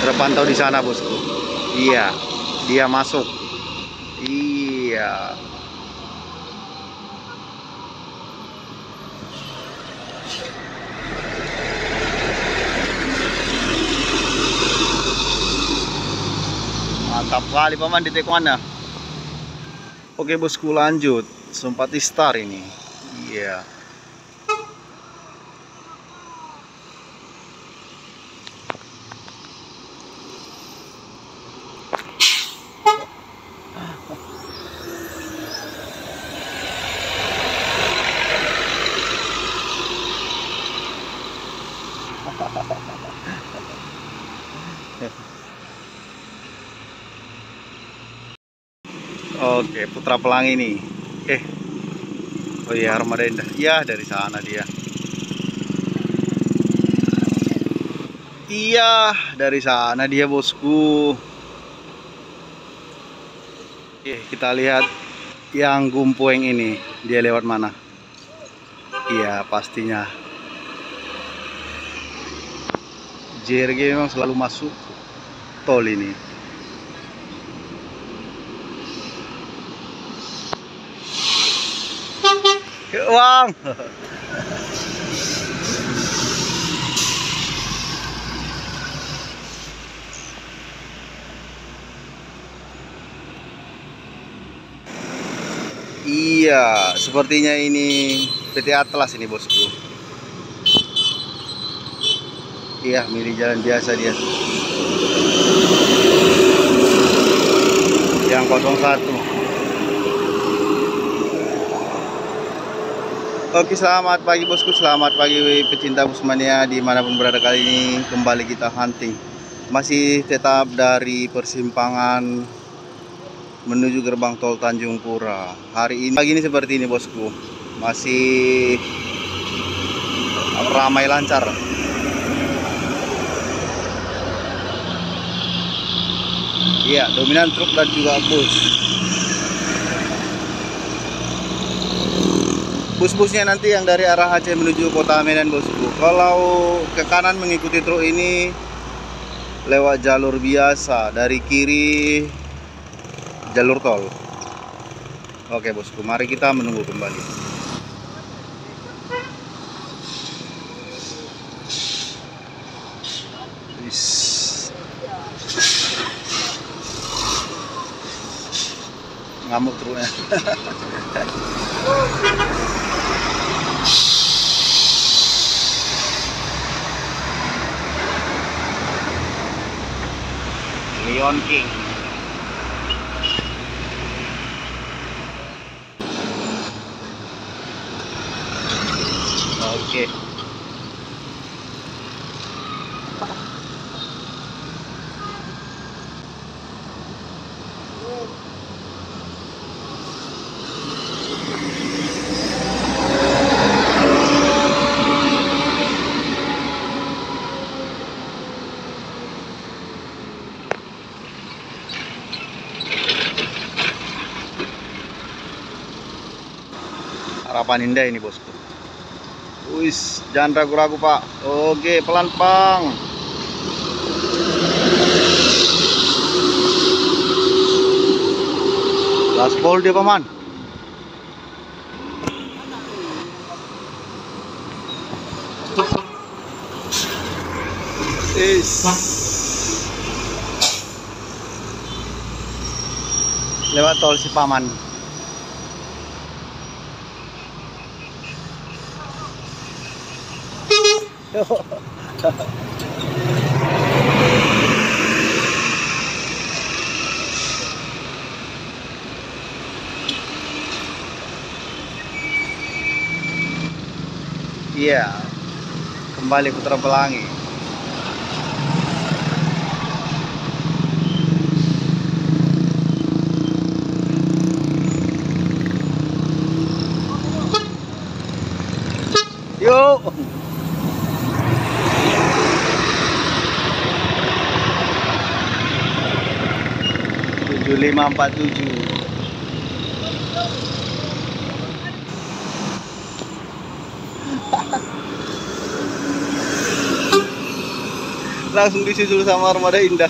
Terpantau di sana, bosku. Iya, dia masuk. Iya. Mantap kali paman di mana? Oke bosku, lanjut. Sempat istar ini. Iya. Oke, Putra Pelangi nih. Oh iya, Armada Indah. Ya, dari sana dia. Iya, dari sana dia, bosku. Kita lihat yang Gumpueng ini. Dia lewat mana? Iya, pastinya. JRG memang selalu masuk tol ini. Bang. Iya, sepertinya ini PT Atlas ini, bosku. Iya, milih jalan biasa dia. Yang 01. Oke, selamat pagi bosku, selamat pagi pecinta Busmania dimanapun berada. Kali ini kembali kita hunting. Masih tetap dari persimpangan menuju gerbang tol Tanjung Pura. Hari ini pagi ini seperti ini bosku, masih ramai lancar. Iya, dominan truk dan juga bus. Bus-busnya nanti yang dari arah Aceh menuju kota Medan, bosku. Kalau ke kanan mengikuti truk ini lewat jalur biasa, dari kiri jalur tol. Oke bosku, mari kita menunggu kembali. Ngamuk truknya. Lion King. Oke. Harapan Indah ini bosku. Wis, jangan ragu-ragu pak. Oke, pelan pang. Gaspol dia paman. Lewat tol Sipaman. Iya, kembali Putra Pelangi. Yuk. 7547. langsung disusul sama armada indah.